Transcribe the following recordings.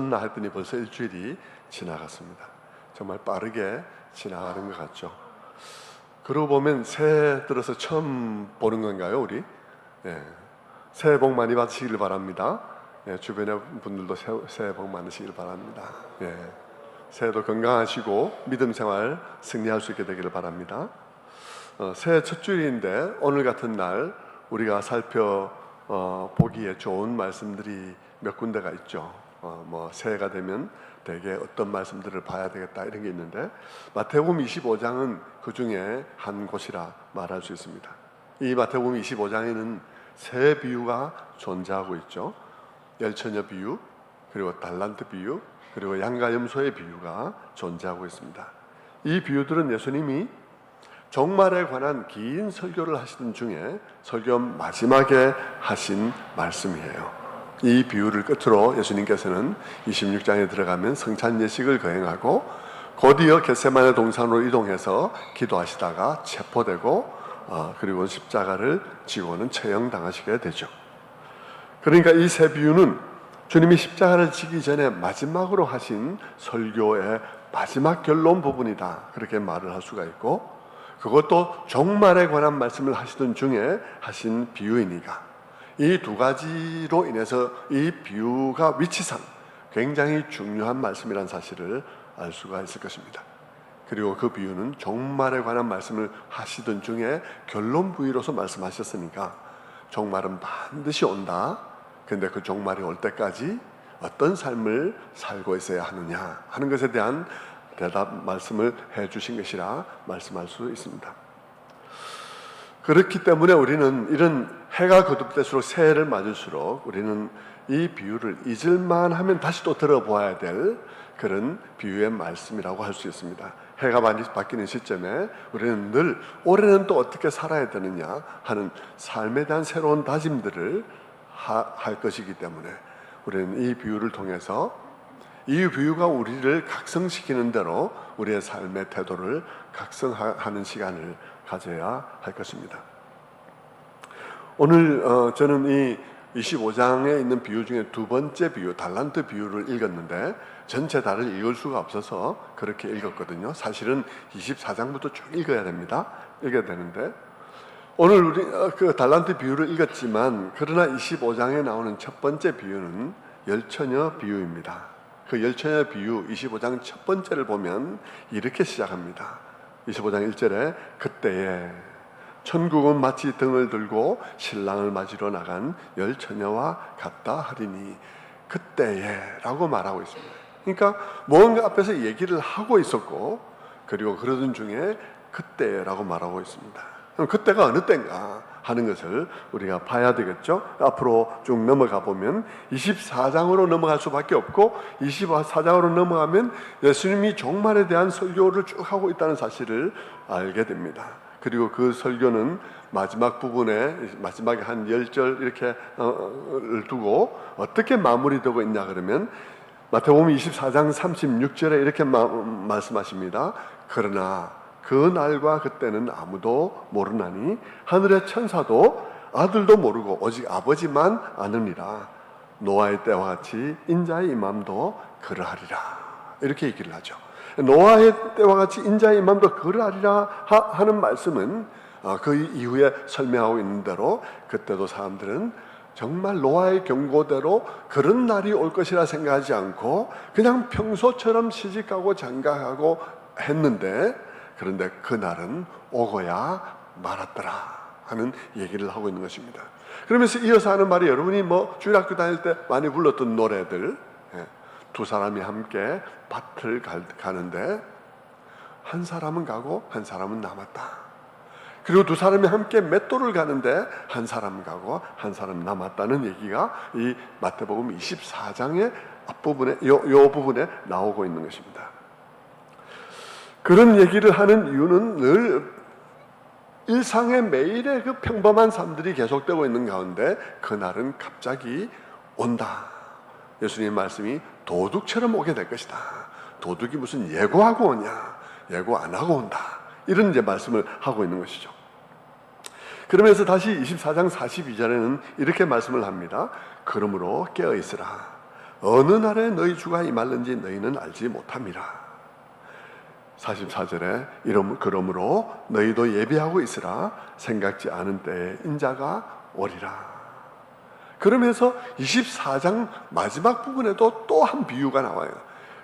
나 했더니 벌써 일주일이 지나갔습니다. 정말 빠르게 지나가는 것 같죠. 그러고 보면 새해 들어서 처음 보는 건가요, 우리? 새해 복 많이 받으시길 바랍니다. 주변의 분들도 새해 복 많으시길 바랍니다. 새해도 건강하시고 믿음 생활 승리할 수 있게 되기를 바랍니다. 새해 첫 주일인데 오늘 같은 날 우리가 살펴보기에 좋은 말씀들이 몇 군데가 있죠. 새해가 되면 대개 어떤 말씀들을 봐야 되겠다 이런 게 있는데, 마태복음 25장은 그 중에 한 곳이라 말할 수 있습니다. 이 마태복음 25장에는 세 비유가 존재하고 있죠. 열처녀 비유, 그리고 달란트 비유, 그리고 양과 염소의 비유가 존재하고 있습니다. 이 비유들은 예수님이 종말에 관한 긴 설교를 하시던 중에 설교 마지막에 하신 말씀이에요. 이 비유를 끝으로 예수님께서는 26장에 들어가면 성찬 예식을 거행하고 곧이어 겟세마네 동산으로 이동해서 기도하시다가 체포되고 그리고 십자가를 지고는 처형당하시게 되죠. 그러니까 이 세 비유는 주님이 십자가를 지기 전에 마지막으로 하신 설교의 마지막 결론 부분이다, 그렇게 말을 할 수가 있고, 그것도 종말에 관한 말씀을 하시던 중에 하신 비유이니까 이 두 가지로 인해서 이 비유가 위치상 굉장히 중요한 말씀이라는 사실을 알 수가 있을 것입니다. 그리고 그 비유는 종말에 관한 말씀을 하시던 중에 결론 부위로서 말씀하셨으니까 종말은 반드시 온다. 그런데 그 종말이 올 때까지 어떤 삶을 살고 있어야 하느냐 하는 것에 대한 대답 말씀을 해주신 것이라 말씀할 수 있습니다. 그렇기 때문에 우리는 이런 해가 거듭될수록 새해를 맞을수록 우리는 이 비유를 잊을만 하면 다시 또 들어보아야 될 그런 비유의 말씀이라고 할 수 있습니다. 해가 많이 바뀌는 시점에 우리는 늘 올해는 또 어떻게 살아야 되느냐 하는 삶에 대한 새로운 다짐들을 할 것이기 때문에 우리는 이 비유를 통해서 이 비유가 우리를 각성시키는 대로 우리의 삶의 태도를 각성하는 시간을 가져야 할 것입니다. 오늘 저는 이 25장에 있는 비유 중에 두 번째 비유, 달란트 비유를 읽었는데 전체 다를 읽을 수가 없어서 그렇게 읽었거든요. 사실은 24장부터 쭉 읽어야 되는데 오늘 우리 그 달란트 비유를 읽었지만, 그러나 25장에 나오는 첫 번째 비유는 열처녀 비유입니다. 그 열처녀 비유 25장 첫 번째를 보면 이렇게 시작합니다. 25장 1절에 그때에 천국은 마치 등을 들고 신랑을 맞으러 나간 열처녀와 같다 하리니, 그때에 라고 말하고 있습니다. 그러니까 뭔가 앞에서 얘기를 하고 있었고 그리고 그러던 중에 그때라고 말하고 있습니다. 그럼 그때가 어느 때인가 하는 것을 우리가 봐야 되겠죠. 앞으로 쭉 넘어가 보면 24장으로 넘어갈 수밖에 없고 24장으로 넘어가면 예수님이 종말에 대한 설교를 쭉 하고 있다는 사실을 알게 됩니다. 그리고 그 설교는 마지막 부분에 마지막에 한 10절 이렇게 두고 어떻게 마무리되고 있냐 그러면 마태복음 24장 36절에 이렇게 말씀하십니다. 그러나 그 날과 그때는 아무도 모르나니 하늘의 천사도 아들도 모르고 오직 아버지만 아느니라. 노아의 때와 같이 인자의 임함도 그러하리라. 이렇게 얘기를 하죠. 노아의 때와 같이 인자의 임함도 그러하리라 하는 말씀은 그 이후에 설명하고 있는 대로 그때도 사람들은 정말 노아의 경고대로 그런 날이 올 것이라 생각하지 않고 그냥 평소처럼 시집가고 장가가고 했는데, 그런데 그날은 오고야 말았더라 하는 얘기를 하고 있는 것입니다. 그러면서 이어서 하는 말이, 여러분이 주일학교 다닐 때 많이 불렀던 노래들, 두 사람이 함께 밭을 가는데 한 사람은 가고 한 사람은 남았다. 그리고 두 사람이 함께 맷돌을 가는데 한 사람 가고 한 사람 남았다는 얘기가 이 마태복음 24장의 앞부분에 요 부분에 나오고 있는 것입니다. 그런 얘기를 하는 이유는 늘 일상의 매일의 그 평범한 삶들이 계속되고 있는 가운데 그날은 갑자기 온다. 예수님의 말씀이 도둑처럼 오게 될 것이다. 도둑이 무슨 예고하고 오냐, 예고 안 하고 온다, 이런 이제 말씀을 하고 있는 것이죠. 그러면서 다시 24장 42절에는 이렇게 말씀을 합니다. 그러므로 깨어있으라. 어느 날에 너희 주가 임할는지 너희는 알지 못함이라. 44절에 그러므로 너희도 예비하고 있으라. 생각지 않은 때에 인자가 오리라. 그러면서 24장 마지막 부분에도 또 한 비유가 나와요.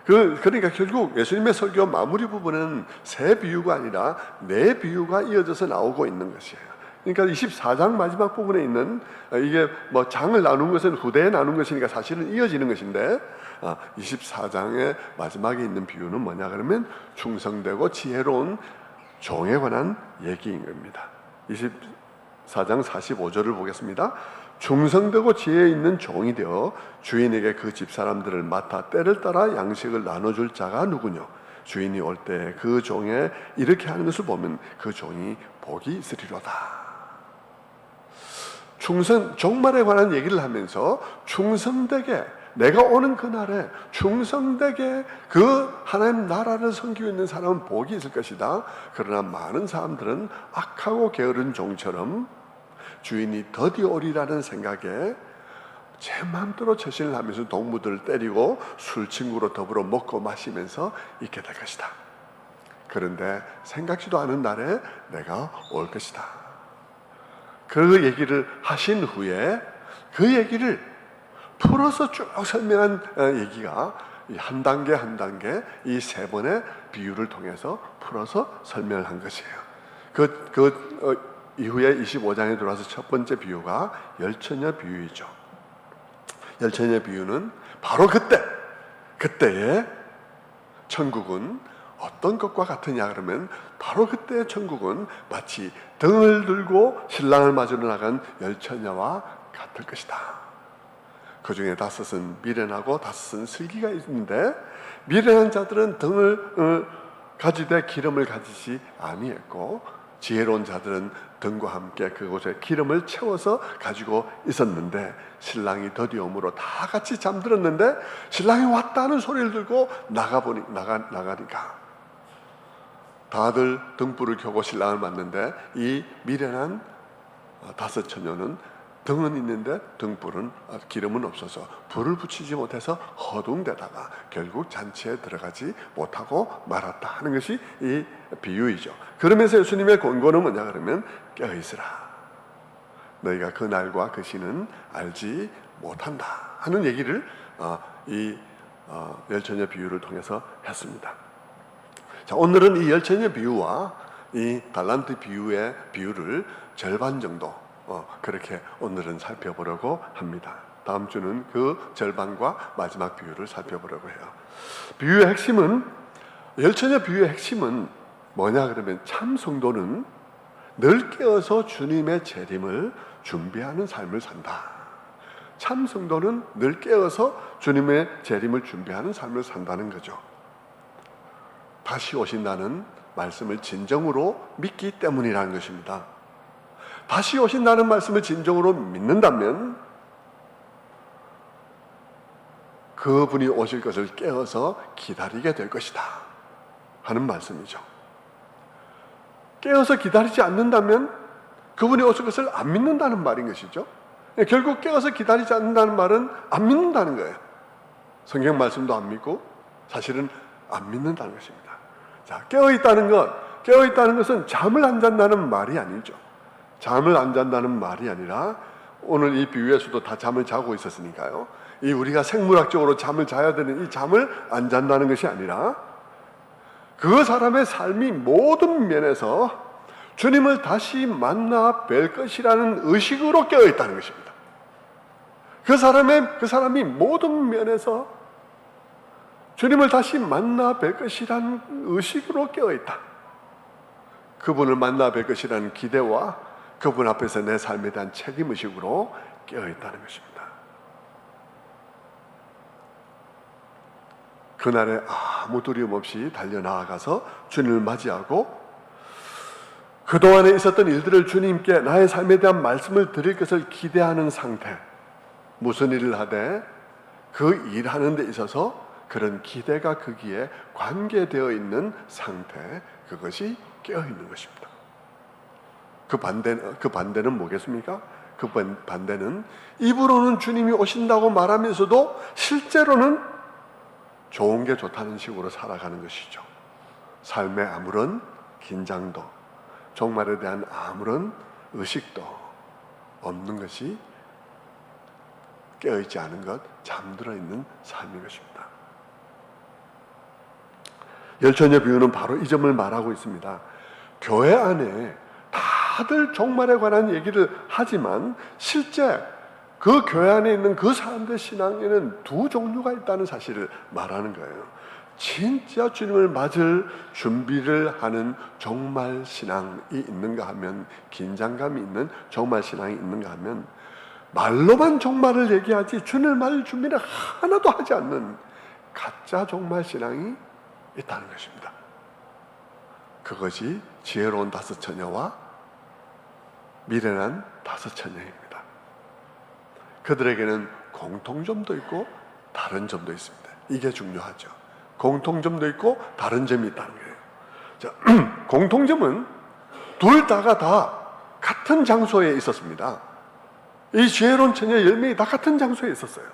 그러니까 결국 예수님의 설교 마무리 부분은 세 비유가 아니라 네 비유가 이어져서 나오고 있는 것이에요. 그러니까 24장 마지막 부분에 있는, 이게 뭐 장을 나눈 것은 후대에 나눈 것이니까 사실은 이어지는 것인데, 24장의 마지막에 있는 비유는 뭐냐 그러면 충성되고 지혜로운 종에 관한 얘기인 겁니다. 24장 45절을 보겠습니다. 충성되고 지혜 있는 종이 되어 주인에게 그 집사람들을 맡아 때를 따라 양식을 나눠줄 자가 누구뇨? 주인이 올 때 그 종에 이렇게 하는 것을 보면 그 종이 복이 있으리로다. 종말에 관한 얘기를 하면서 충성되게, 내가 오는 그날에 충성되게 그 하나님 나라를 섬기고 있는 사람은 복이 있을 것이다. 그러나 많은 사람들은 악하고 게으른 종처럼 주인이 더디 오리라는 생각에 제 마음대로 처신을 하면서 동무들을 때리고 술 친구로 더불어 먹고 마시면서 있게 될 것이다. 그런데 생각지도 않은 날에 내가 올 것이다. 그 얘기를 하신 후에 그 얘기를 풀어서 쭉 설명한 얘기가 한 단계 한 단계 이 세 번의 비유를 통해서 풀어서 설명을 한 것이에요. 이후에 25장에 들어와서 첫 번째 비유가 열처녀 비유이죠. 열처녀 비유는 바로 그때의 천국은 어떤 것과 같으냐 그러면 바로 그때의 천국은 마치 등을 들고 신랑을 맞으러 나간 열처녀와 같을 것이다. 그 중에 5은 미련하고 5은 슬기가 있는데, 미련한 자들은 등을 가지되 기름을 가지지 아니했고, 지혜로운 자들은 등과 함께 그곳에 기름을 채워서 가지고 있었는데, 신랑이 더디옴으로 다 같이 잠들었는데 신랑이 왔다는 소리를 들고 나가니까 다들 등불을 켜고 신랑을 맞는데, 이 미련한 5 처녀는 등은 있는데 기름은 없어서 불을 붙이지 못해서 허둥대다가 결국 잔치에 들어가지 못하고 말았다 하는 것이 이 비유이죠. 그러면서 예수님의 권고는 뭐냐 그러면 깨어있으라. 너희가 그 날과 그 시는 알지 못한다 하는 얘기를 이 열처녀 비유를 통해서 했습니다. 자, 오늘은 이 열처녀 비유와 이 달란트 비유의 비유를 절반 정도 그렇게 오늘은 살펴보려고 합니다. 다음 주는 그 절반과 마지막 비유를 살펴보려고 해요. 비유의 핵심은, 열처녀 비유의 핵심은 뭐냐 그러면 참 성도는 늘 깨어서 주님의 재림을 준비하는 삶을 산다. 참 성도는 늘 깨어서 주님의 재림을 준비하는 삶을 산다는 거죠. 다시 오신다는 말씀을 진정으로 믿기 때문이라는 것입니다. 다시 오신다는 말씀을 진정으로 믿는다면 그분이 오실 것을 깨어서 기다리게 될 것이다 하는 말씀이죠. 깨어서 기다리지 않는다면 그분이 오실 것을 안 믿는다는 말인 것이죠. 결국 깨어서 기다리지 않는다는 말은 안 믿는다는 거예요. 성경 말씀도 안 믿고 사실은 안 믿는다는 것입니다. 자, 깨어있다는 것은 잠을 안 잔다는 말이 아니죠. 잠을 안 잔다는 말이 아니라, 오늘 이 비유에서도 다 잠을 자고 있었으니까요, 이 우리가 생물학적으로 잠을 자야 되는 이 잠을 안 잔다는 것이 아니라 그 사람의 삶이 모든 면에서 주님을 다시 만나 뵐 것이라는 의식으로 깨어 있다는 것입니다. 그 사람이 모든 면에서 주님을 다시 만나 뵐 것이라는 의식으로 깨어 있다. 그분을 만나 뵐 것이라는 기대와 그분 앞에서 내 삶에 대한 책임의식으로 깨어있다는 것입니다. 그날에 아무 두려움 없이 달려나아가서 주님을 맞이하고 그동안에 있었던 일들을 주님께 나의 삶에 대한 말씀을 드릴 것을 기대하는 상태, 무슨 일을 하되 그 일하는 데 있어서 그런 기대가 거기에 관계되어 있는 상태, 그것이 깨어있는 것입니다. 그 반대는 뭐겠습니까? 그 반대는 입으로는 주님이 오신다고 말하면서도 실제로는 좋은 게 좋다는 식으로 살아가는 것이죠. 삶에 아무런 긴장도, 종말에 대한 아무런 의식도 없는 것이 깨어있지 않은 것, 잠들어 있는 삶인 것입니다. 열처녀 비유는 바로 이 점을 말하고 있습니다. 교회 안에 다들 종말에 관한 얘기를 하지만 실제 그 교회 안에 있는 그 사람들의 신앙에는 두 종류가 있다는 사실을 말하는 거예요. 진짜 주님을 맞을 준비를 하는 종말 신앙이 있는가 하면, 긴장감이 있는 종말 신앙이 있는가 하면, 말로만 종말을 얘기하지 주님을 맞을 준비를 하나도 하지 않는 가짜 종말 신앙이 있다는 것입니다. 그것이 지혜로운 다섯 처녀와 미련한 다섯 처녀입니다. 그들에게는 공통점도 있고 다른 점도 있습니다. 이게 중요하죠. 공통점도 있고 다른 점이 있다는 거예요. 자, 공통점은 둘 다가 다 같은 장소에 있었습니다. 이 지혜로운 처녀 10명이 다 같은 장소에 있었어요.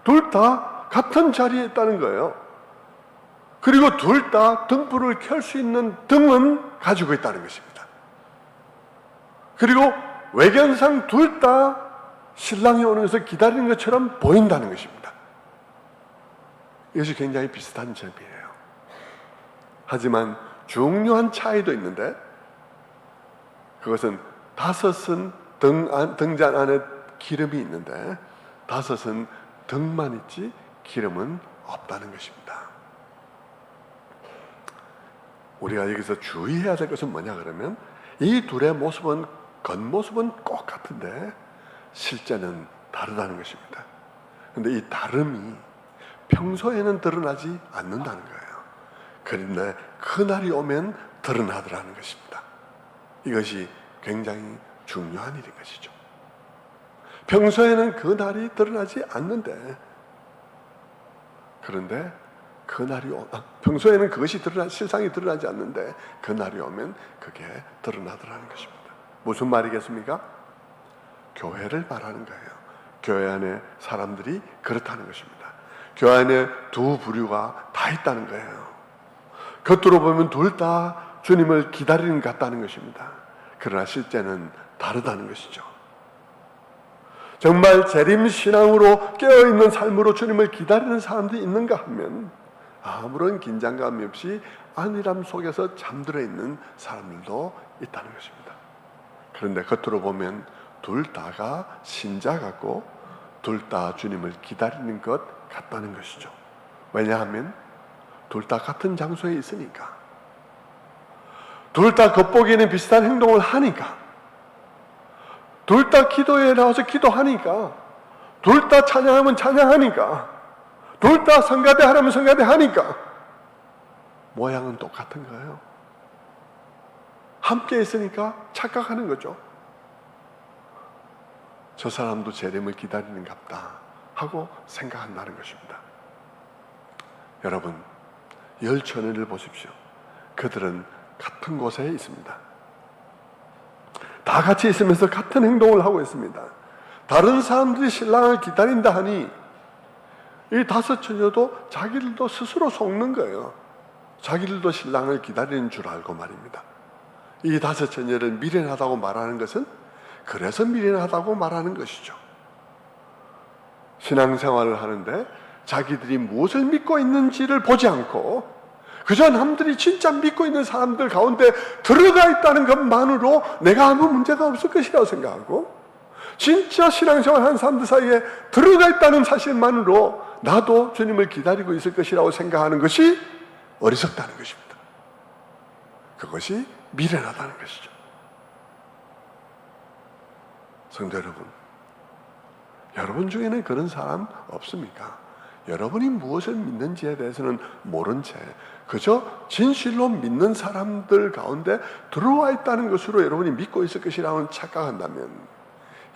둘 다 같은 자리에 있다는 거예요. 그리고 둘 다 등불을 켤 수 있는 등은 가지고 있다는 것입니다. 그리고 외견상 둘 다 신랑이 오는 것을 기다리는 것처럼 보인다는 것입니다. 이것이 굉장히 비슷한 점이에요. 하지만 중요한 차이도 있는데, 그것은 다섯은 등잔 안에 기름이 있는데 다섯은 등만 있지 기름은 없다는 것입니다. 우리가 여기서 주의해야 될 것은 뭐냐 그러면, 이 둘의 모습은, 겉모습은 꼭 같은데 실제는 다르다는 것입니다. 그런데 이 다름이 평소에는 드러나지 않는다는 거예요. 그런데 그날이 오면 드러나더라는 것입니다. 이것이 굉장히 중요한 일인 것이죠. 평소에는 그 날이 드러나지 않는데, 그런데 평소에는 그것이 실상이 드러나지 않는데 그 날이 오면 그게 드러나더라는 것입니다. 무슨 말이겠습니까? 교회를 말하는 거예요. 교회 안에 사람들이 그렇다는 것입니다. 교회 안에 두 부류가 다 있다는 거예요. 겉으로 보면 둘 다 주님을 기다리는 것 같다는 것입니다. 그러나 실제는 다르다는 것이죠. 정말 재림신앙으로 깨어있는 삶으로 주님을 기다리는 사람들이 있는가 하면 아무런 긴장감이 없이 안일함 속에서 잠들어 있는 사람들도 있다는 것입니다. 그런데 겉으로 보면 둘 다가 신자 같고 둘 다 주님을 기다리는 것 같다는 것이죠. 왜냐하면 둘 다 같은 장소에 있으니까, 둘 다 겉보기에는 비슷한 행동을 하니까, 둘 다 기도에 나와서 기도하니까, 둘 다 찬양하면 찬양하니까, 둘 다 성가대 하라면 성가대 하니까 모양은 똑같은 거예요. 함께 있으니까 착각하는 거죠. 저 사람도 재림을 기다리는 갑다 하고 생각한다는 것입니다. 여러분, 열처녀를 보십시오. 그들은 같은 곳에 있습니다. 다 같이 있으면서 같은 행동을 하고 있습니다. 다른 사람들이 신랑을 기다린다 하니 이 다섯 처녀도 자기들도 스스로 속는 거예요. 자기들도 신랑을 기다리는 줄 알고 말입니다. 이 다섯 처녀를 미련하다고 말하는 것은 그래서 미련하다고 말하는 것이죠. 신앙생활을 하는데 자기들이 무엇을 믿고 있는지를 보지 않고 그저 남들이 진짜 믿고 있는 사람들 가운데 들어가 있다는 것만으로 내가 아무 문제가 없을 것이라고 생각하고, 진짜 신앙생활 하는 사람들 사이에 들어가 있다는 사실만으로 나도 주님을 기다리고 있을 것이라고 생각하는 것이 어리석다는 것입니다. 그것이 미련하다는 것이죠. 성도 여러분, 여러분 중에는 그런 사람 없습니까? 여러분이 무엇을 믿는지에 대해서는 모른 채 그저 진실로 믿는 사람들 가운데 들어와 있다는 것으로 여러분이 믿고 있을 것이라고 착각한다면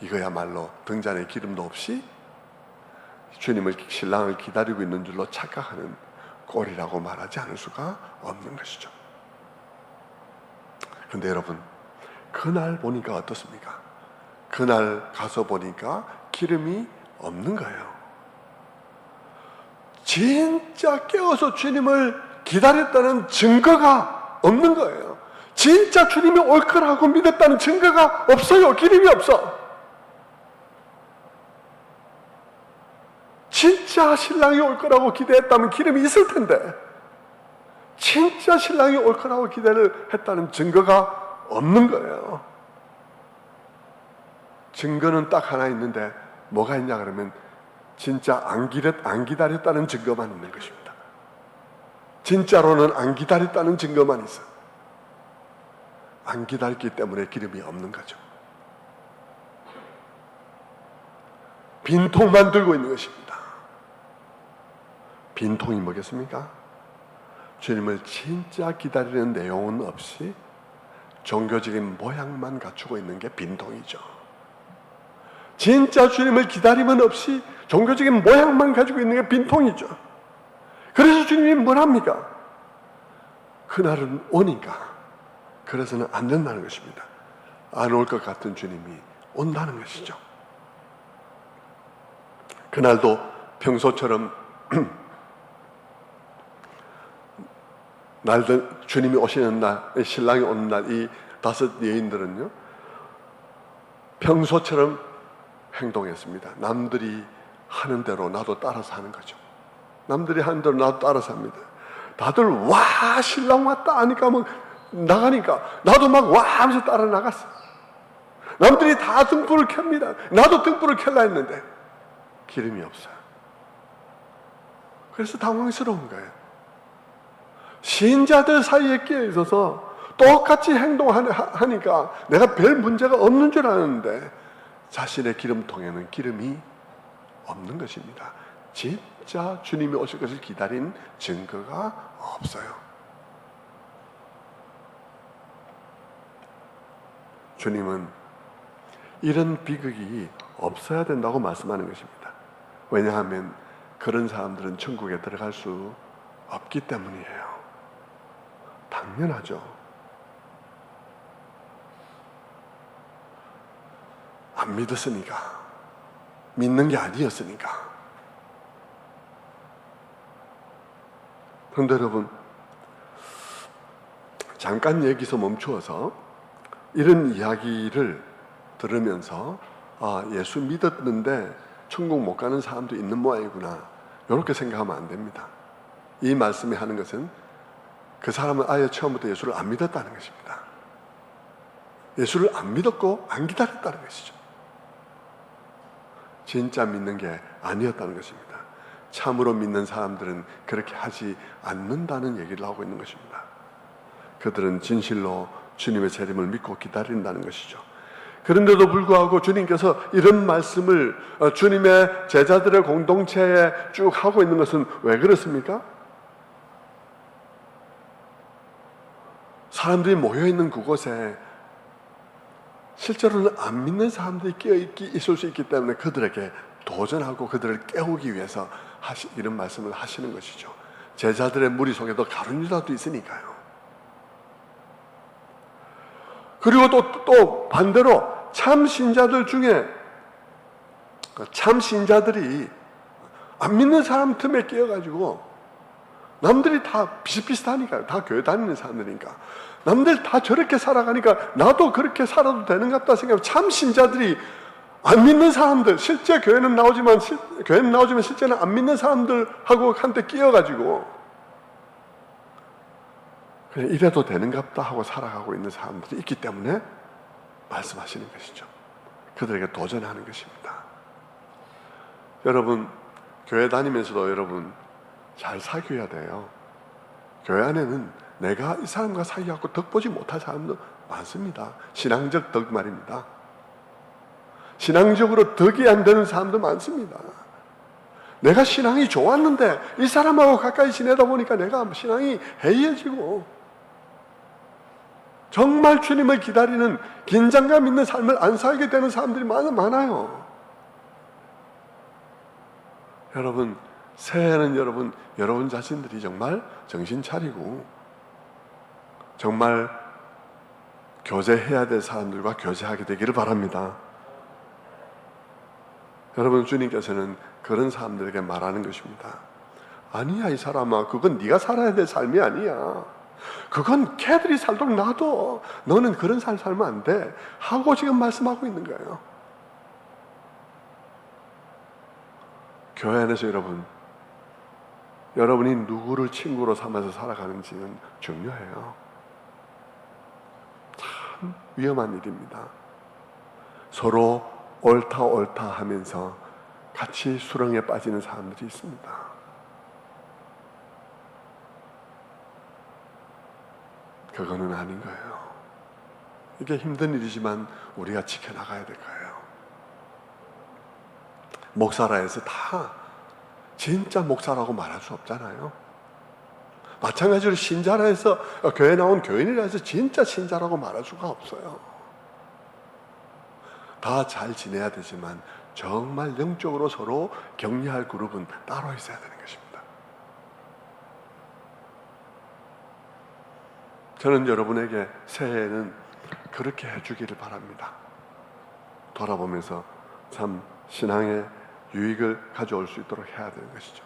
이거야말로 등잔에 기름도 없이 주님을, 신랑을 기다리고 있는 줄로 착각하는 꼴이라고 말하지 않을 수가 없는 것이죠. 그런데 여러분, 그날 보니까 어떻습니까? 그날 가서 보니까 기름이 없는 거예요. 진짜 깨어서 주님을 기다렸다는 증거가 없는 거예요. 진짜 주님이 올 거라고 믿었다는 증거가 없어요. 기름이 없어. 진짜 신랑이 올 거라고 기대했다면 기름이 있을 텐데, 진짜 신랑이 올 거라고 기대를 했다는 증거가 없는 거예요. 증거는 딱 하나 있는데 뭐가 있냐 그러면 진짜 안 기다렸다는 증거만 있는 것입니다. 진짜로는 안 기다렸다는 증거만 있어요. 안 기다렸기 때문에 기름이 없는 거죠. 빈통만 들고 있는 것입니다. 빈통이 뭐겠습니까? 주님을 진짜 기다리는 내용은 없이 종교적인 모양만 갖추고 있는 게 빈통이죠. 진짜 주님을 기다림은 없이 종교적인 모양만 가지고 있는 게 빈통이죠. 그래서 주님이 뭐랍니까? 그날은 오니까. 그래서는 안 된다는 것입니다. 안 올 것 같은 주님이 온다는 것이죠. 그날도 평소처럼 날들 주님이 오시는 날, 신랑이 오는 날, 이 5 여인들은요 평소처럼 행동했습니다. 남들이 하는 대로 나도 따라서 하는 거죠. 남들이 하는 대로 나도 따라서 합니다. 다들 와 신랑 왔다 하니까 막 나가니까 나도 막 와 하면서 따라 나갔어. 남들이 다 등불을 켭니다. 나도 등불을 켤라 했는데 기름이 없어요. 그래서 당황스러운 거예요. 신자들 사이에 끼어 있어서 똑같이 행동하니까 내가 별 문제가 없는 줄 아는데 자신의 기름통에는 기름이 없는 것입니다. 진짜 주님이 오실 것을 기다린 증거가 없어요. 주님은 이런 비극이 없어야 된다고 말씀하는 것입니다. 왜냐하면 그런 사람들은 천국에 들어갈 수 없기 때문이에요. 당연하죠. 안 믿었으니까, 믿는 게 아니었으니까. 그런데 여러분, 잠깐 여기서 멈추어서 이런 이야기를 들으면서 예수 믿었는데 천국 못 가는 사람도 있는 모양이구나, 이렇게 생각하면 안 됩니다. 이 말씀이 하는 것은 그 사람은 아예 처음부터 예수를 안 믿었다는 것입니다. 예수를 안 믿었고 안 기다렸다는 것이죠. 진짜 믿는 게 아니었다는 것입니다. 참으로 믿는 사람들은 그렇게 하지 않는다는 얘기를 하고 있는 것입니다. 그들은 진실로 주님의 재림을 믿고 기다린다는 것이죠. 그런데도 불구하고 주님께서 이런 말씀을 주님의 제자들의 공동체에 쭉 하고 있는 것은 왜 그렇습니까? 사람들이 모여있는 그곳에 실제로는 안 믿는 사람들이 있을 수 있기 때문에 그들에게 도전하고 그들을 깨우기 위해서 이런 말씀을 하시는 것이죠. 제자들의 무리 속에도 가룟 유다도 있으니까요. 그리고 또 반대로 참 신자들 중에 참 신자들이 안 믿는 사람 틈에 끼어가지고 남들이 다 비슷비슷하니까, 다 교회 다니는 사람들이니까 남들 다 저렇게 살아가니까 나도 그렇게 살아도 되는 것 같다 생각하면 참 신자들이 안 믿는 사람들, 실제 교회는 나오지만 실제는 안 믿는 사람들하고 한테 끼어가지고 그냥 이래도 되는갑다 하고 살아가고 있는 사람들이 있기 때문에 말씀하시는 것이죠. 그들에게 도전하는 것입니다. 여러분, 교회 다니면서도 여러분 잘 사귀어야 돼요. 교회 안에는 내가 이 사람과 사귀어갖고 덕 보지 못할 사람도 많습니다. 신앙적 덕 말입니다. 신앙적으로 덕이 안 되는 사람도 많습니다. 내가 신앙이 좋았는데 이 사람하고 가까이 지내다 보니까 내가 신앙이 해이해지고 정말 주님을 기다리는 긴장감 있는 삶을 안 살게 되는 사람들이 많아요. 여러분, 새해에는 여러분 자신들이 정말 정신 차리고 정말 교제해야 될 사람들과 교제하게 되기를 바랍니다. 여러분, 주님께서는 그런 사람들에게 말하는 것입니다. 아니야, 이 사람아, 그건 네가 살아야 될 삶이 아니야. 그건 걔들이 살도록 놔둬. 너는 그런 삶 살면 안 돼 하고 지금 말씀하고 있는 거예요. 교회 안에서 여러분이 누구를 친구로 삼아서 살아가는지는 중요해요. 참 위험한 일입니다. 서로 옳다 하면서 같이 수렁에 빠지는 사람들이 있습니다. 그거는 아닌 거예요. 이게 힘든 일이지만 우리가 지켜나가야 될 거예요. 목사라 해서 다 진짜 목사라고 말할 수 없잖아요. 마찬가지로 신자라 해서, 교회 나온 교인이라 해서 진짜 신자라고 말할 수가 없어요. 다 잘 지내야 되지만 정말 영적으로 서로 격려할 그룹은 따로 있어야 되는 것입니다. 저는 여러분에게 새해에는 그렇게 해주기를 바랍니다. 돌아보면서 참 신앙의 유익을 가져올 수 있도록 해야 되는 것이죠.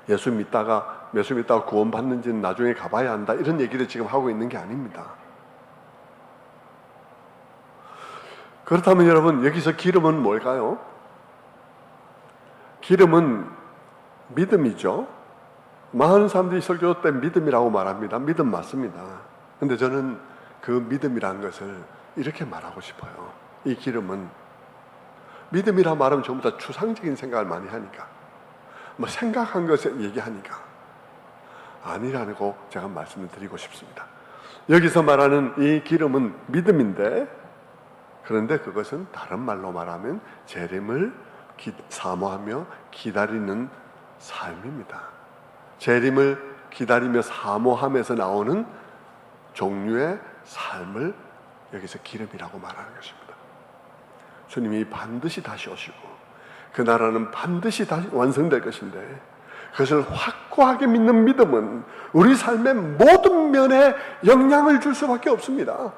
예수 믿다가 구원받는지는 나중에 가봐야 한다, 이런 얘기를 지금 하고 있는 게 아닙니다. 그렇다면 여러분, 여기서 기름은 뭘까요? 기름은 믿음이죠. 많은 사람들이 설교 때 믿음이라고 말합니다. 믿음 맞습니다. 근데 저는 그 믿음이라는 것을 이렇게 말하고 싶어요. 이 기름은, 믿음이라 말하면 전부 다 추상적인 생각을 많이 하니까, 생각한 것을 얘기하니까 아니라고 제가 말씀을 드리고 싶습니다. 여기서 말하는 이 기름은 믿음인데, 그런데 그것은 다른 말로 말하면 재림을 사모하며 기다리는 삶입니다. 재림을 기다리며 사모함에서 나오는 종류의 삶을 여기서 기름이라고 말하는 것입니다. 주님이 반드시 다시 오시고 그 나라는 반드시 다시 완성될 것인데, 그것을 확고하게 믿는 믿음은 우리 삶의 모든 면에 영향을 줄 수밖에 없습니다.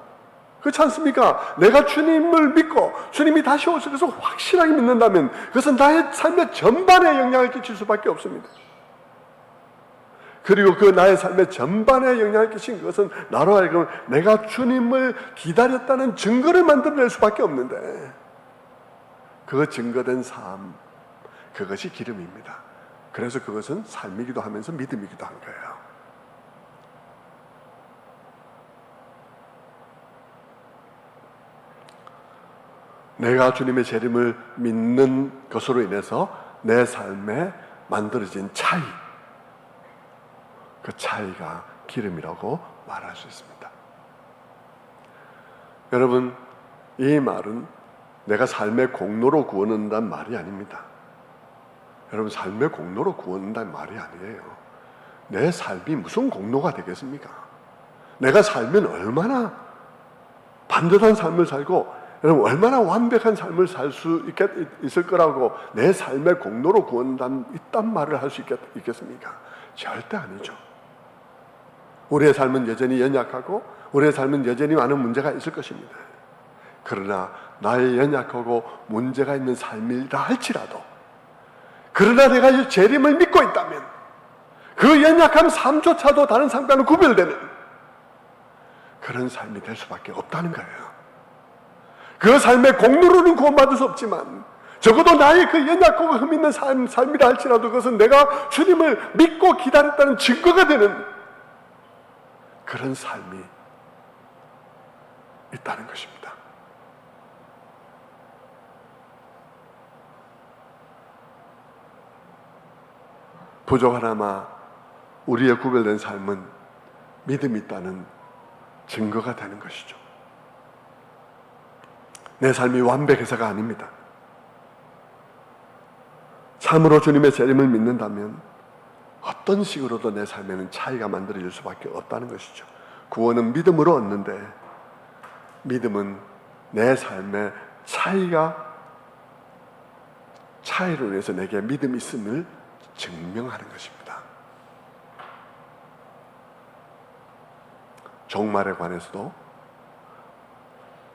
그렇지 않습니까? 내가 주님을 믿고 주님이 다시 오실 것을 확실하게 믿는다면 그것은 나의 삶의 전반에 영향을 끼칠 수밖에 없습니다. 그리고 그 나의 삶의 전반에 영향을 끼친 그것은 나로 하여금 내가 주님을 기다렸다는 증거를 만들어낼 수밖에 없는데, 그 증거된 삶, 그것이 기름입니다. 그래서 그것은 삶이기도 하면서 믿음이기도 한 거예요. 내가 주님의 재림을 믿는 것으로 인해서 내 삶에 만들어진 차이, 그 차이가 기름이라고 말할 수 있습니다. 여러분, 이 말은 내가 삶의 공로로 구원한다는 말이 아닙니다. 여러분, 삶의 공로로 구원한다는 말이 아니에요. 내 삶이 무슨 공로가 되겠습니까? 내가 살면 얼마나 반듯한 삶을 살고, 여러분, 얼마나 완벽한 삶을 살 수 있을 거라고 내 삶의 공로로 구원한다는 이딴 말을 할 수 있겠습니까? 절대 아니죠. 우리의 삶은 여전히 연약하고 우리의 삶은 여전히 많은 문제가 있을 것입니다. 그러나 나의 연약하고 문제가 있는 삶이라 할지라도, 그러나 내가 재림을 믿고 있다면 그 연약한 삶조차도 다른 삶과는 구별되는 그런 삶이 될 수밖에 없다는 거예요. 그 삶의 공로로는 구원받을 수 없지만 적어도 나의 그 연약하고 흠있는 삶이라 할지라도 그것은 내가 주님을 믿고 기다렸다는 증거가 되는 그런 삶이 있다는 것입니다. 부족하나마 우리의 구별된 삶은 믿음이 있다는 증거가 되는 것이죠. 내 삶이 완벽해서가 아닙니다. 참으로 주님의 재림을 믿는다면 어떤 식으로도 내 삶에는 차이가 만들어질 수밖에 없다는 것이죠. 구원은 믿음으로 얻는데, 믿음은 내 삶의 차이로 인해서 내게 믿음이 있음을 증명하는 것입니다. 종말에 관해서도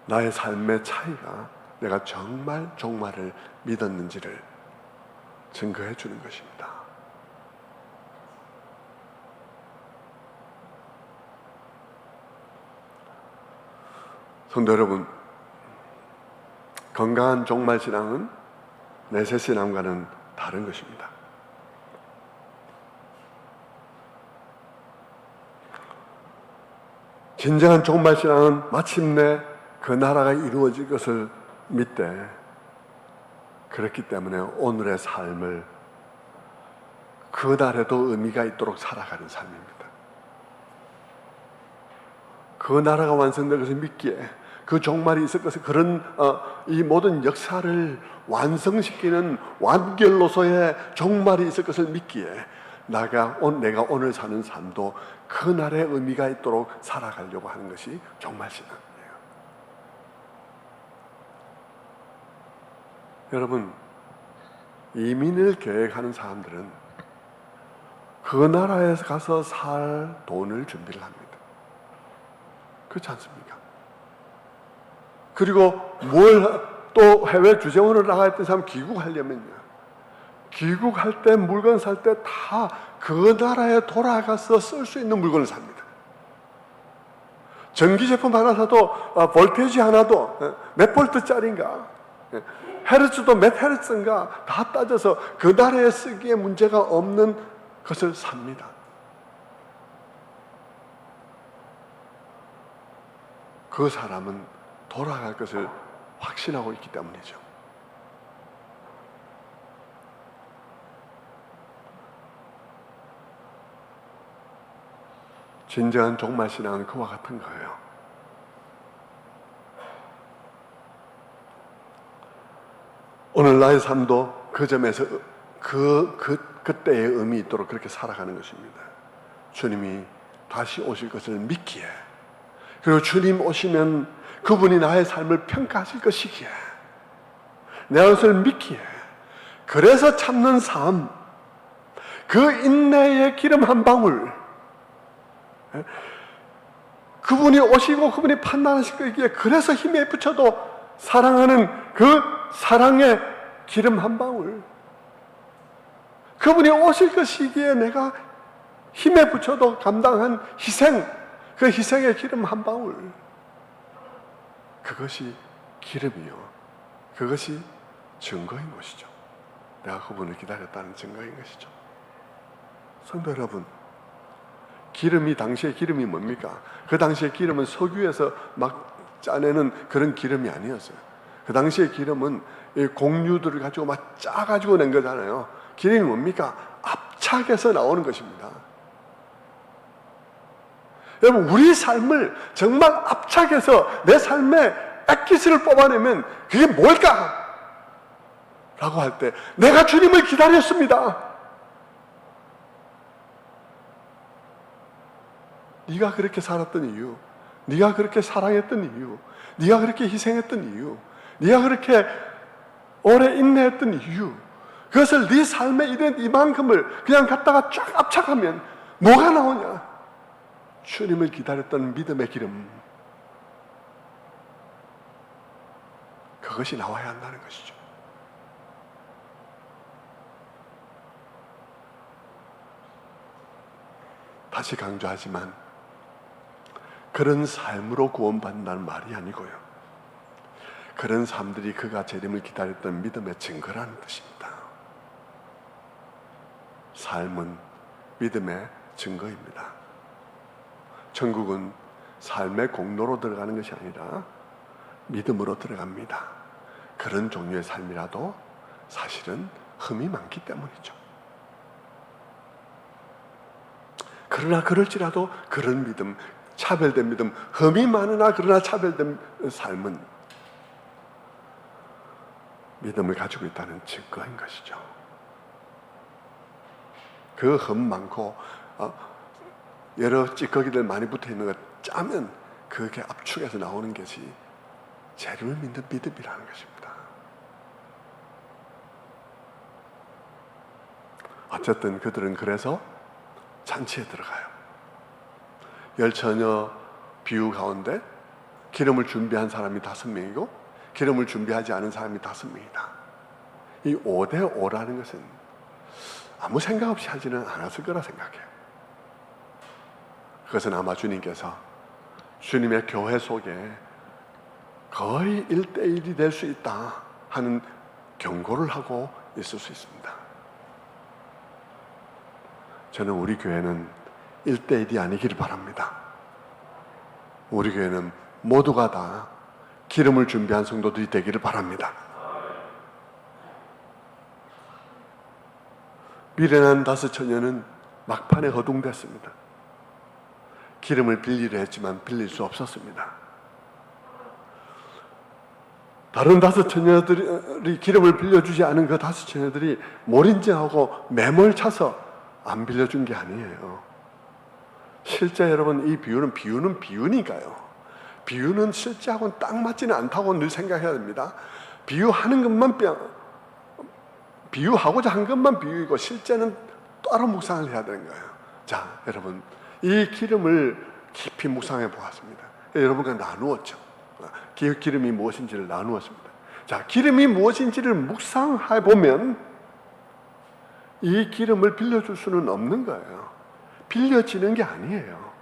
나의 삶의 차이가 내가 정말 종말을 믿었는지를 증거해 주는 것입니다. 성도 여러분, 건강한 종말 신앙은 내세 신앙과는 다른 것입니다. 진정한 종말 신앙은 마침내 그 나라가 이루어질 것을 믿되, 그렇기 때문에 오늘의 삶을 그날에도 의미가 있도록 살아가는 삶입니다. 그 나라가 완성될 것을 믿기에, 그 종말이 있을 것을, 그런 이 모든 역사를 완성시키는 완결로서의 종말이 있을 것을 믿기에 내가 오늘 사는 삶도 그날의 의미가 있도록 살아가려고 하는 것이 종말 신앙이에요. 여러분, 이민을 계획하는 사람들은 그 나라에 가서 살 돈을 준비를 합니다. 그렇지 않습니까? 그리고 또 해외 주재원으로 나가 있던 사람 귀국하려면요, 귀국할 때 물건 살 때 다 그 나라에 돌아가서 쓸 수 있는 물건을 삽니다. 전기 제품 하나 사도 볼테이지 하나도 몇 볼트짜리인가, 헤르츠도 몇 헤르츠인가 다 따져서 그 나라에 쓰기에 문제가 없는 것을 삽니다. 그 사람은 돌아갈 것을 확신하고 있기 때문이죠. 진정한 종말 신앙은 그와 같은 거예요. 오늘 나의 삶도 그 점에서 그때의 의미 있도록 그렇게 살아가는 것입니다. 주님이 다시 오실 것을 믿기에, 그리고 주님 오시면 그분이 나의 삶을 평가하실 것이기에, 내 것을 믿기에, 그래서 참는 삶, 그 인내의 기름 한 방울, 그분이 오시고 그분이 판단하실 것이기에, 그래서 힘에 붙여도 사랑하는 그 사랑의 기름 한 방울, 그분이 오실 것이기에 내가 힘에 붙여도 감당한 희생, 그 희생의 기름 한 방울, 그것이 기름이요, 그것이 증거인 것이죠. 내가 그분을 기다렸다는 증거인 것이죠. 성도 여러분, 당시의 기름이 뭡니까? 그 당시의 기름은 석유에서 막 짜내는 그런 기름이 아니었어요. 그 당시의 기름은 공유들을 가지고 막 짜가지고 낸 거잖아요. 기름이 뭡니까? 압착해서 나오는 것입니다. 여러분, 우리 삶을 정말 압착해서 내 삶에 액기스를 뽑아내면 그게 뭘까? 라고 할 때, 내가 주님을 기다렸습니다. 네가 그렇게 살았던 이유, 네가 그렇게 사랑했던 이유, 네가 그렇게 희생했던 이유, 네가 그렇게 오래 인내했던 이유, 그것을 네 삶에 이런 이만큼을 그냥 갖다가 쫙 압착하면 뭐가 나오냐? 주님을 기다렸던 믿음의 기름, 그것이 나와야 한다는 것이죠. 다시 강조하지만 그런 삶으로 구원받는다는 말이 아니고요, 그런 사람들이 그가 재림을 기다렸던 믿음의 증거라는 뜻입니다. 삶은 믿음의 증거입니다. 천국은 삶의 공로로 들어가는 것이 아니라 믿음으로 들어갑니다. 그런 종류의 삶이라도 사실은 흠이 많기 때문이죠. 그러나 그럴지라도 그런 믿음, 차별된 믿음, 흠이 많으나 그러나 차별된 삶은 믿음을 가지고 있다는 증거인 것이죠. 그 흠 많고 여러 찌꺼기들 많이 붙어있는 거 짜면 그게 압축해서 나오는 것이 재림을 믿는 믿음이라는 것입니다. 어쨌든 그들은 그래서 잔치에 들어가요. 열처녀 비유 가운데 기름을 준비한 사람이 5명이고 기름을 준비하지 않은 사람이 5명이다. 이 5대 5라는 것은 아무 생각 없이 하지는 않았을 거라 생각해요. 그것은 아마 주님께서 주님의 교회 속에 거의 1대1이 될 수 있다 하는 경고를 하고 있을 수 있습니다. 저는 우리 교회는 1대1이 아니기를 바랍니다. 우리 교회는 모두가 다 기름을 준비한 성도들이 되기를 바랍니다. 미련한 5 처녀는 막판에 허둥댔습니다. 기름을 빌리려 했지만 빌릴 수 없었습니다. 다른 5 처녀들이 기름을 빌려주지 않은 그 5 처녀들이 몰인정하고 매몰차서 안 빌려준 게 아니에요. 실제 여러분, 이 비유는 비유니까요. 비유는 실제하고는 딱 맞지는 않다고 늘 생각해야 됩니다. 비유하는 것만 비유하고자 한 것만 비유이고 실제는 따로 묵상을 해야 되는 거예요. 자, 여러분, 이 기름을 깊이 묵상해 보았습니다. 여러분과 나누었죠. 기름이 무엇인지를 나누었습니다. 자, 기름이 무엇인지를 묵상해 보면 이 기름을 빌려줄 수는 없는 거예요. 빌려지는 게 아니에요.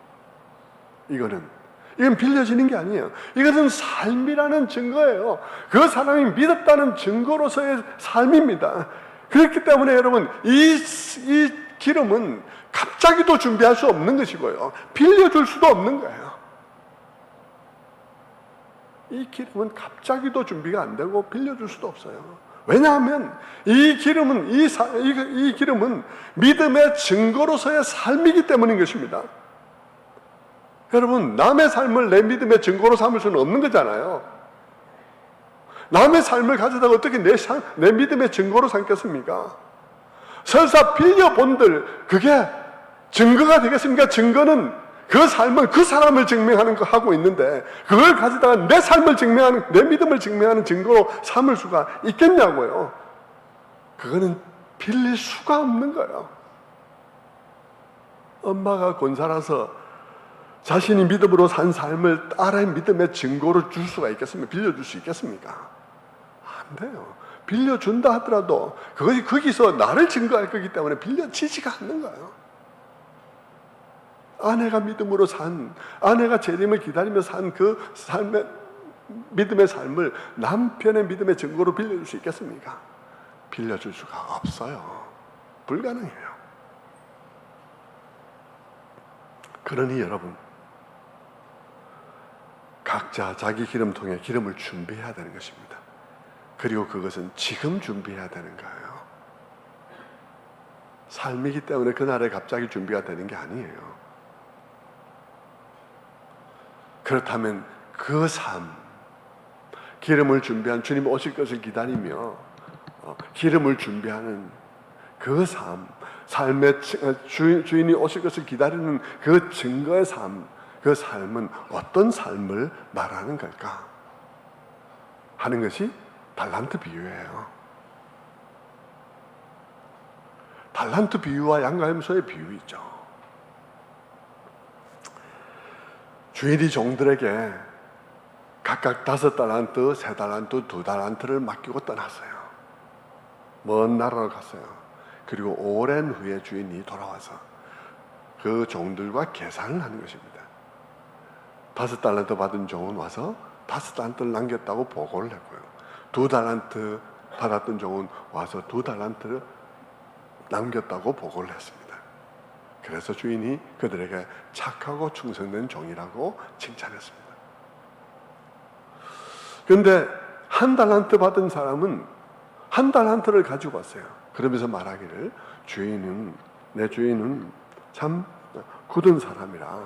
이건 빌려지는 게 아니에요. 이것은 삶이라는 증거예요. 그 사람이 믿었다는 증거로서의 삶입니다. 그렇기 때문에 여러분, 이 기름은 갑자기도 준비할 수 없는 것이고요, 빌려줄 수도 없는 거예요. 이 기름은 갑자기도 준비가 안 되고 빌려줄 수도 없어요. 왜냐하면 이 기름은 이 기름은 믿음의 증거로서의 삶이기 때문인 것입니다. 여러분, 남의 삶을 내 믿음의 증거로 삼을 수는 없는 거잖아요. 남의 삶을 가져다가 어떻게 내 믿음의 증거로 삼겠습니까? 설사 빌려본들 그게 증거가 되겠습니까? 증거는 그 삶을, 그 사람을 증명하는 거 하고 있는데 그걸 가져다가 내 삶을 증명하는, 내 믿음을 증명하는 증거로 삼을 수가 있겠냐고요. 그거는 빌릴 수가 없는 거예요. 엄마가 권사라서 자신이 믿음으로 산 삶을 딸의 믿음의 증거로 줄 수가 있겠습니까? 빌려줄 수 있겠습니까? 안 돼요. 빌려준다 하더라도 그것이 거기서 나를 증거할 거기 때문에 빌려지지가 않는 거예요. 아내가 믿음으로 아내가 재림을 기다리며 산 그 삶의 믿음의 삶을 남편의 믿음의 증거로 빌려줄 수 있겠습니까? 빌려줄 수가 없어요. 불가능해요. 그러니 여러분, 각자 자기 기름통에 기름을 준비해야 되는 것입니다. 그리고 그것은 지금 준비해야 되는 거예요. 삶이기 때문에 그날에 갑자기 준비가 되는 게 아니에요. 그렇다면 그 삶, 기름을 준비한 주님 오실 것을 기다리며 기름을 준비하는 그 삶, 삶의 주인이 오실 것을 기다리는 그 증거의 삶, 그 삶은 어떤 삶을 말하는 걸까 하는 것이 달란트 비유예요. 달란트 비유와 양가임소의 비유이죠. 주인이 종들에게 각각 5달란트, 3달란트, 2달란트를 맡기고 떠났어요. 먼 나라로 갔어요. 그리고 오랜 후에 주인이 돌아와서 그 종들과 계산을 하는 것입니다. 5달란트 받은 종은 와서 5달란트를 남겼다고 보고를 했고요. 2달란트 받았던 종은 와서 2달란트를 남겼다고 보고를 했습니다. 그래서 주인이 그들에게 착하고 충성된 종이라고 칭찬했습니다. 그런데 1달란트 받은 사람은 1달란트를 가지고 왔어요. 그러면서 말하기를, 내 주인은 참 굳은 사람이라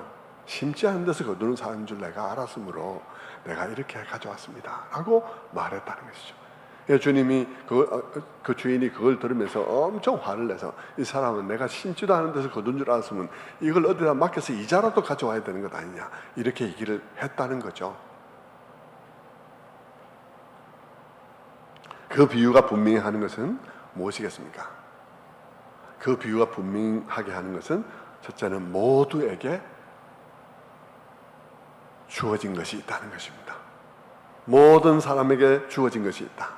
심지 않은 데서 거두는 사람인 줄 내가 알았으므로 내가 이렇게 가져왔습니다 라고 말했다는 것이죠. 주님이 그 주인이 그걸 들으면서 엄청 화를 내서, 이 사람은 내가 심지도 않은 데서 거둔 줄 알았으면 이걸 어디다 맡겨서 이자라도 가져와야 되는 것 아니냐, 이렇게 얘기를 했다는 거죠. 그 비유가 분명히 하는 것은 무엇이겠습니까? 그 비유가 분명하게 하는 것은, 첫째는 모두에게 주어진 것이 있다는 것입니다. 모든 사람에게 주어진 것이 있다.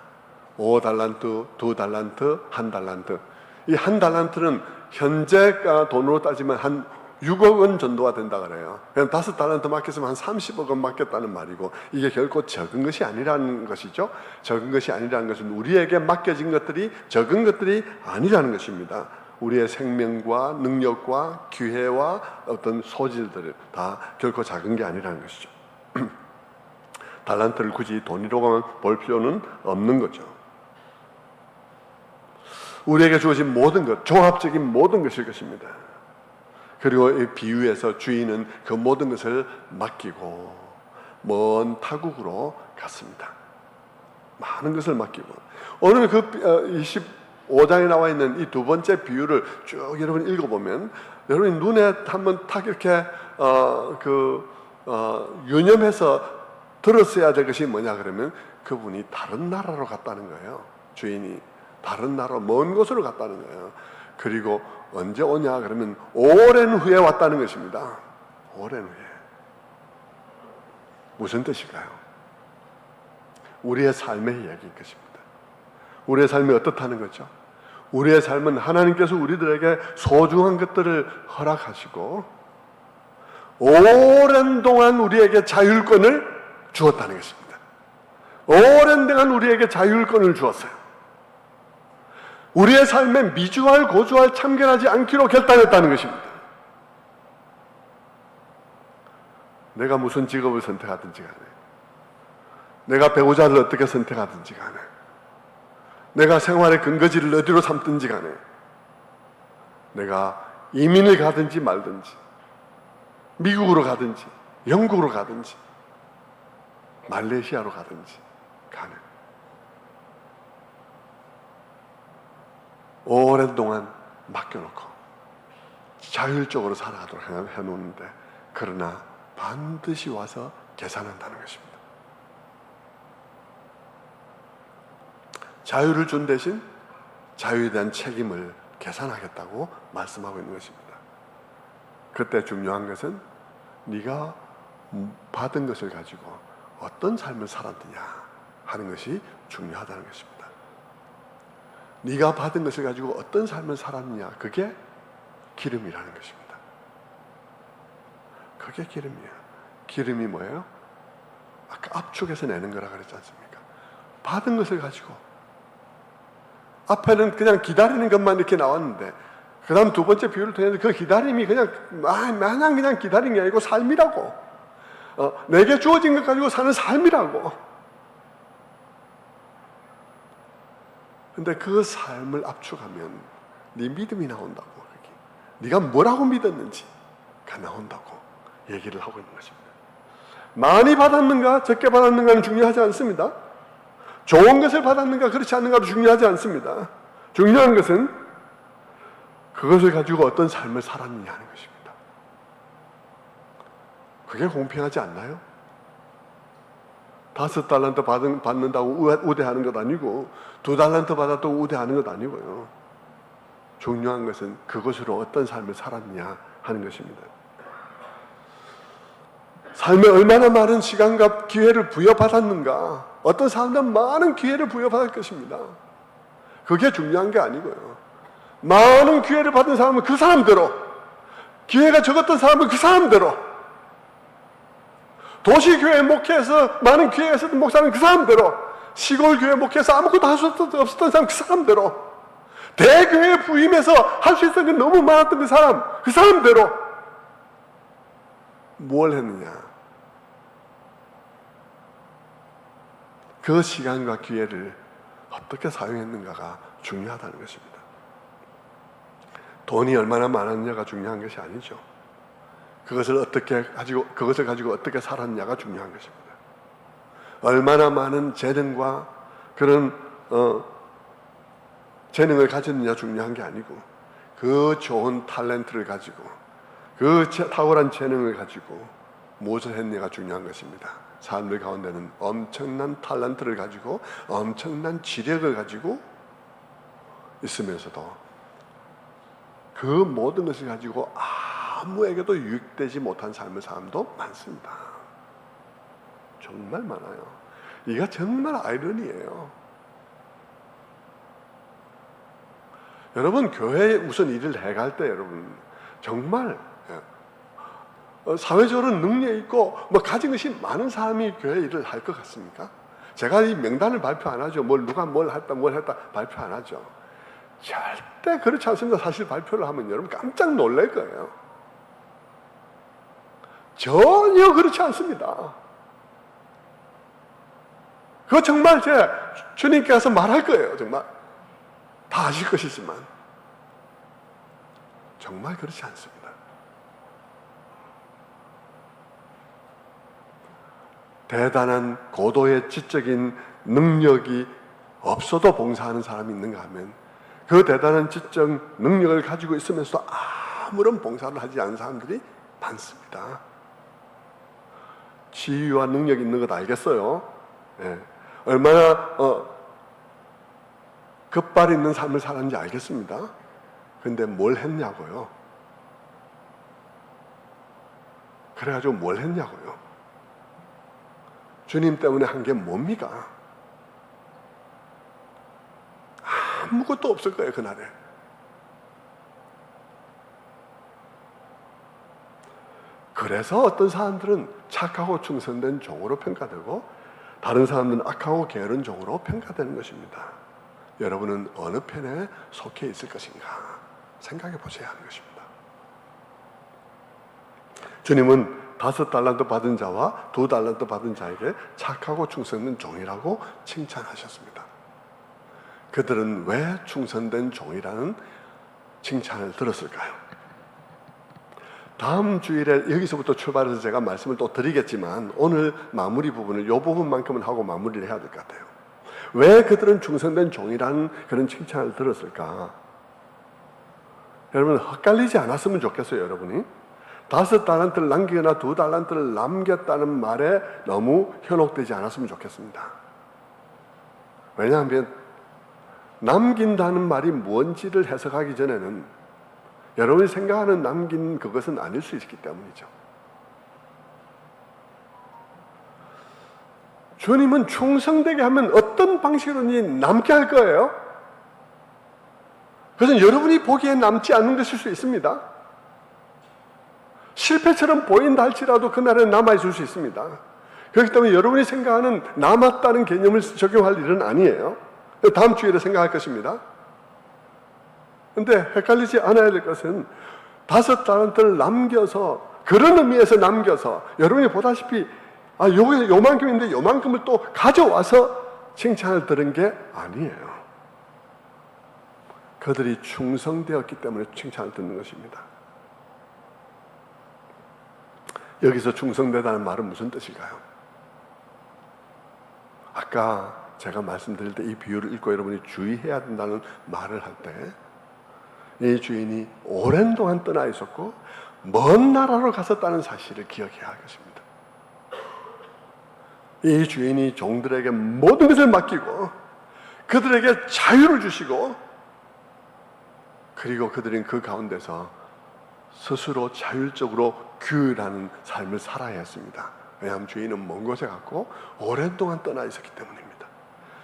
5달란트, 2달란트, 1달란트. 이 1달란트는 현재 돈으로 따지면 한 6억 원 정도가 된다 그래요. 그냥 5달란트 맡겼으면 한 30억 원 맡겼다는 말이고, 이게 결코 적은 것이 아니라는 것이죠. 적은 것이 아니라는 것은 우리에게 맡겨진 것들이 적은 것들이 아니라는 것입니다. 우리의 생명과 능력과 기회와 어떤 소질들을 다 결코 작은 게 아니라는 것이죠. 달란트를 굳이 돈으로만 볼 필요는 없는 거죠. 우리에게 주어진 모든 것, 종합적인 모든 것일 것입니다. 그리고 이 비유에서 주인은 그 모든 것을 맡기고 먼 타국으로 갔습니다. 많은 것을 맡기고. 오늘 그 25장에 나와 있는 이 두 번째 비유를 쭉 여러분 읽어보면 여러분 눈에 한번 탁 이렇게 유념해서 들었어야 될 것이 뭐냐 그러면 그분이 다른 나라로 갔다는 거예요. 주인이 다른 나라 먼 곳으로 갔다는 거예요. 그리고 언제 오냐 그러면 오랜 후에 왔다는 것입니다. 오랜 후에. 무슨 뜻일까요? 우리의 삶의 이야기인 것입니다. 우리의 삶이 어떻다는 거죠? 우리의 삶은 하나님께서 우리들에게 소중한 것들을 허락하시고 오랜 동안 우리에게 자율권을 주었다는 것입니다. 오랜 동안 우리에게 자율권을 주었어요. 우리의 삶에 미주알 고주알 참견하지 않기로 결단했다는 것입니다. 내가 무슨 직업을 선택하든지 간에, 내가 배우자를 어떻게 선택하든지 간에, 내가 생활의 근거지를 어디로 삼든지 간에, 내가 이민을 가든지 말든지, 미국으로 가든지, 영국으로 가든지, 말레이시아로 가든지 간에 오랜 동안 맡겨놓고 자율적으로 살아가도록 해놓는데, 그러나 반드시 와서 계산한다는 것입니다. 자유를 준 대신 자유에 대한 책임을 계산하겠다고 말씀하고 있는 것입니다. 그때 중요한 것은 네가 받은 것을 가지고 어떤 삶을 살았느냐 하는 것이 중요하다는 것입니다. 네가 받은 것을 가지고 어떤 삶을 살았느냐, 그게 기름이라는 것입니다. 그게 기름이에요. 기름이 뭐예요? 아까 압축해서 내는 거라 그랬지 않습니까? 받은 것을 가지고, 앞에는 그냥 기다리는 것만 이렇게 나왔는데 그 다음 두 번째 비유를 통해서 그 기다림이 그냥 마냥 그냥 기다리는 게 아니고 삶이라고, 내게 주어진 것 가지고 사는 삶이라고. 근데 그 삶을 압축하면 네 믿음이 나온다고, 네가 뭐라고 믿었는지가 나온다고 얘기를 하고 있는 것입니다. 많이 받았는가 적게 받았는가는 중요하지 않습니다. 좋은 것을 받았는가 그렇지 않는가도 중요하지 않습니다. 중요한 것은 그것을 가지고 어떤 삶을 살았느냐 하는 것입니다. 그게 공평하지 않나요? 5달란트 받는다고 우대하는 것 아니고 2달란트 받았다고 우대하는 것 아니고요. 중요한 것은 그것으로 어떤 삶을 살았느냐 하는 것입니다. 삶에 얼마나 많은 시간과 기회를 부여받았는가. 어떤 사람들은 많은 기회를 부여받을 것입니다. 그게 중요한 게 아니고요. 많은 기회를 받은 사람은 그 사람대로, 기회가 적었던 사람은 그 사람대로, 도시교회 목회에서 많은 기회가 있었던 목사는 그 사람대로, 시골교회 목회에서 아무것도 할 수 없었던 사람 그 사람대로, 대교회 부임해서 할 수 있었던 게 너무 많았던 그 사람대로 뭘 했느냐, 그 시간과 기회를 어떻게 사용했는가가 중요하다는 것입니다. 돈이 얼마나 많았느냐가 중요한 것이 아니죠. 그것을 가지고 어떻게 살았냐가 중요한 것입니다. 얼마나 많은 재능과 그런 재능을 가졌느냐 중요한 게 아니고, 그 좋은 탤런트를 가지고, 그 탁월한 재능을 가지고 무엇을 했느냐가 중요한 것입니다. 삶의 가운데는 엄청난 탤런트를 가지고 엄청난 지력을 가지고 있으면서도 그 모든 것을 가지고 아무에게도 유익되지 못한 삶을 사람도 많습니다. 정말 많아요. 이가 정말 아이러니예요. 여러분, 교회에 우선 일을 해갈 때 여러분 정말 사회적으로 능력 있고 가진 것이 많은 사람이 교회 일을 할 것 같습니까? 제가 이 명단을 발표 안 하죠. 누가 뭘 했다 발표 안 하죠. 절대 그렇지 않습니다. 사실 발표를 하면 여러분 깜짝 놀랄 거예요. 전혀 그렇지 않습니다. 그거 정말 주님께서 말할 거예요. 정말 다 아실 것이지만 정말 그렇지 않습니다. 대단한 고도의 지적인 능력이 없어도 봉사하는 사람이 있는가 하면 그 대단한 지적 능력을 가지고 있으면서도 아무런 봉사를 하지 않는 사람들이 많습니다. 지위와 능력이 있는 것 알겠어요? 예. 얼마나 급발 있는 삶을 살았는지 알겠습니다. 근데 뭘 했냐고요? 그래가지고 뭘 했냐고요? 주님 때문에 한 게 뭡니까? 아무것도 없을 거예요, 그날에. 그래서 어떤 사람들은 착하고 충성된 종으로 평가되고 다른 사람들은 악하고 게으른 종으로 평가되는 것입니다. 여러분은 어느 편에 속해 있을 것인가 생각해 보셔야 하는 것입니다. 주님은 5달란트 받은 자와 2달란트 받은 자에게 착하고 충성된 종이라고 칭찬하셨습니다. 그들은 왜 충성된 종이라는 칭찬을 들었을까요? 다음 주일에 여기서부터 출발해서 제가 말씀을 또 드리겠지만 오늘 마무리 부분을 이 부분만큼은 하고 마무리를 해야 될 것 같아요. 왜 그들은 충성된 종이라는 그런 칭찬을 들었을까? 여러분 헷갈리지 않았으면 좋겠어요. 여러분이 5달란트를 남기거나 2달란트를 남겼다는 말에 너무 현혹되지 않았으면 좋겠습니다. 왜냐하면 남긴다는 말이 뭔지를 해석하기 전에는 여러분이 생각하는 남긴 그것은 아닐 수 있기 때문이죠. 주님은 충성되게 하면 어떤 방식으로든지 남게 할 거예요. 그것은 여러분이 보기에 남지 않는 것일 수 있습니다. 실패처럼 보인다 할지라도 그날은 남아있을 수 있습니다. 그렇기 때문에 여러분이 생각하는 남았다는 개념을 적용할 일은 아니에요. 다음 주일에 생각할 것입니다. 그런데 헷갈리지 않아야 될 것은 5달란트를 남겨서 그런 의미에서 남겨서 여러분이 보다시피 요만큼인데 요만큼을 또 가져와서 칭찬을 들은 게 아니에요. 그들이 충성되었기 때문에 칭찬을 듣는 것입니다. 여기서 충성되다는 말은 무슨 뜻일까요? 아까 제가 말씀드릴 때 이 비유를 읽고 여러분이 주의해야 된다는 말을 할 때 이 주인이 오랜 동안 떠나 있었고 먼 나라로 갔었다는 사실을 기억해야 할 것입니다. 이 주인이 종들에게 모든 것을 맡기고 그들에게 자유를 주시고 그리고 그들은 그 가운데서 스스로 자율적으로 규율하는 삶을 살아야 했습니다. 왜냐하면 주인은 먼 곳에 갔고 오랜 동안 떠나 있었기 때문입니다.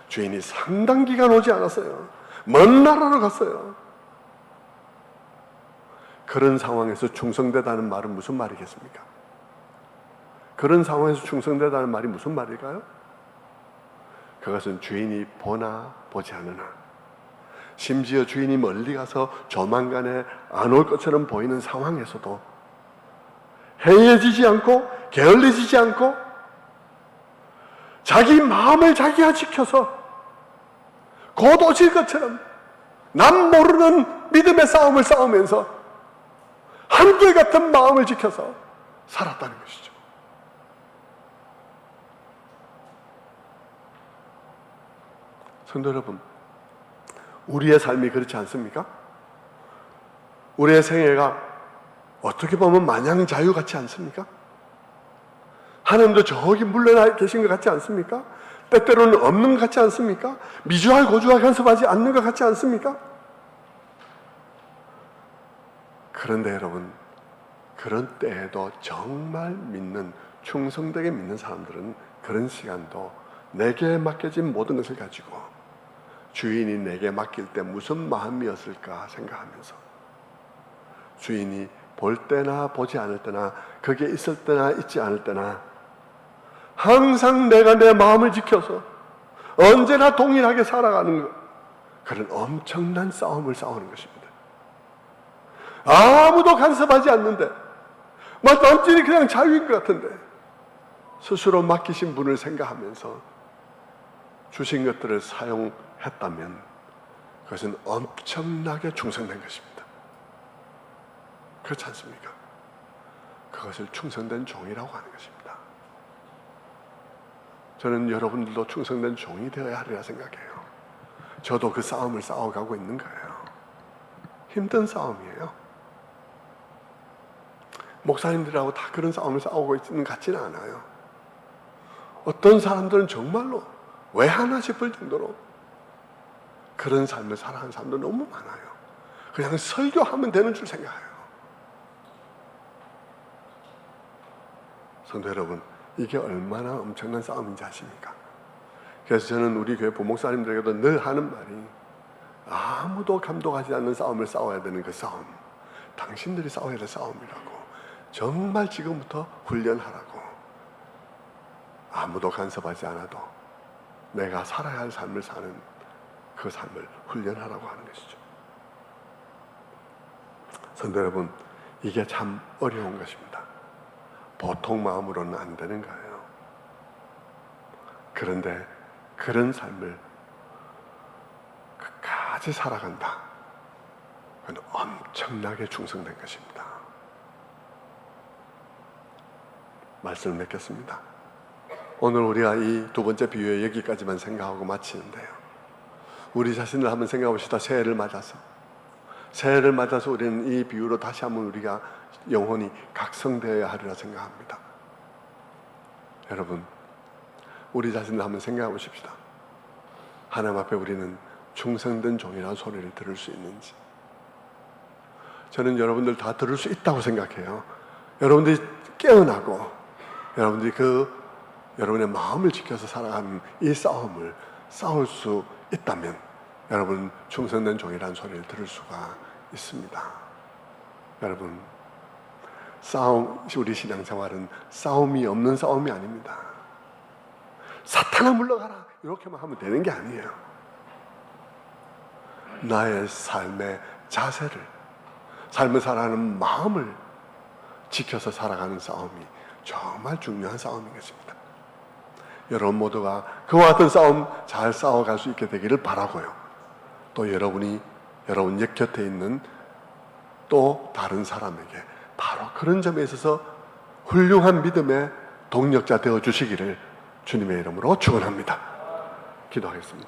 주인이 상당 기간 오지 않았어요. 먼 나라로 갔어요. 그런 상황에서 충성되다는 말은 무슨 말이겠습니까? 그런 상황에서 충성되다는 말이 무슨 말일까요? 그것은 주인이 보나 보지 않으나 심지어 주인이 멀리 가서 조만간에 안 올 것처럼 보이는 상황에서도 해이해지지 않고 게을러지지 않고 자기 마음을 자기가 지켜서 곧 오실 것처럼 남 모르는 믿음의 싸움을 싸우면서 한결같은 마음을 지켜서 살았다는 것이죠. 성도 여러분, 우리의 삶이 그렇지 않습니까? 우리의 생애가 어떻게 보면 마냥 자유 같지 않습니까? 하나님도 저기 물러나 계신 것 같지 않습니까? 때때로는 없는 것 같지 않습니까? 미주알 고주알 간섭하지 않는 것 같지 않습니까? 그런데 여러분, 그런 때에도 정말 믿는, 충성되게 믿는 사람들은 그런 시간도 내게 맡겨진 모든 것을 가지고 주인이 내게 맡길 때 무슨 마음이었을까 생각하면서 주인이 볼 때나 보지 않을 때나 거기에 있을 때나 있지 않을 때나 항상 내가 내 마음을 지켜서 언제나 동일하게 살아가는 것, 그런 엄청난 싸움을 싸우는 것입니다. 아무도 간섭하지 않는데 완전히 그냥 자유인 것 같은데 스스로 맡기신 분을 생각하면서 주신 것들을 사용했다면 그것은 엄청나게 충성된 것입니다. 그렇지 않습니까? 그것을 충성된 종이라고 하는 것입니다. 저는 여러분들도 충성된 종이 되어야 하리라 생각해요. 저도 그 싸움을 싸워가고 있는 거예요. 힘든 싸움이에요. 목사님들하고 다 그런 싸움을 싸우고 있는 것 같지는 않아요. 어떤 사람들은 정말로 왜 하나 싶을 정도로 그런 삶을 살아가는 사람도 너무 많아요. 그냥 설교하면 되는 줄 생각해요. 성도 여러분, 이게 얼마나 엄청난 싸움인지 아십니까? 그래서 저는 우리 교회 부목사님들에게도 늘 하는 말이, 아무도 감독하지 않는 싸움을 싸워야 되는 그 싸움, 당신들이 싸워야 될 싸움이라고. 정말 지금부터 훈련하라고. 아무도 간섭하지 않아도 내가 살아야 할 삶을 사는 그 삶을 훈련하라고 하는 것이죠. 성도 여러분, 이게 참 어려운 것입니다. 보통 마음으로는 안 되는 거예요. 그런데 그런 삶을 끝까지 살아간다. 그건 엄청나게 충성된 것입니다. 말씀을 맺겠습니다. 오늘 우리가 이 두 번째 비유에 여기까지만 생각하고 마치는데요. 우리 자신을 한번 생각해 봅시다. 새해를 맞아서 우리는 이 비유로 다시 한번 우리가 영혼이 각성되어야 하리라 생각합니다. 여러분, 우리 자신을 한번 생각해 보십시다. 하나님 앞에 우리는 충성된 종이라는 소리를 들을 수 있는지. 저는 여러분들 다 들을 수 있다고 생각해요. 여러분들이 깨어나고 여러분들이 여러분의 마음을 지켜서 살아가는 이 싸움을 싸울 수 있다면 여러분 충성된 종이라는 소리를 들을 수가 있습니다. 여러분, 우리 신앙생활은 싸움이 없는 싸움이 아닙니다. 사탄아 물러가라 이렇게만 하면 되는 게 아니에요. 나의 삶의 자세를, 삶을 살아가는 마음을 지켜서 살아가는 싸움이 정말 중요한 싸움인 것입니다. 여러분 모두가 그와 같은 싸움 잘 싸워갈 수 있게 되기를 바라고요. 또 여러분 곁에 있는 또 다른 사람에게 바로 그런 점에 있어서 훌륭한 믿음의 동력자 되어 주시기를 주님의 이름으로 축원합니다. 기도하겠습니다.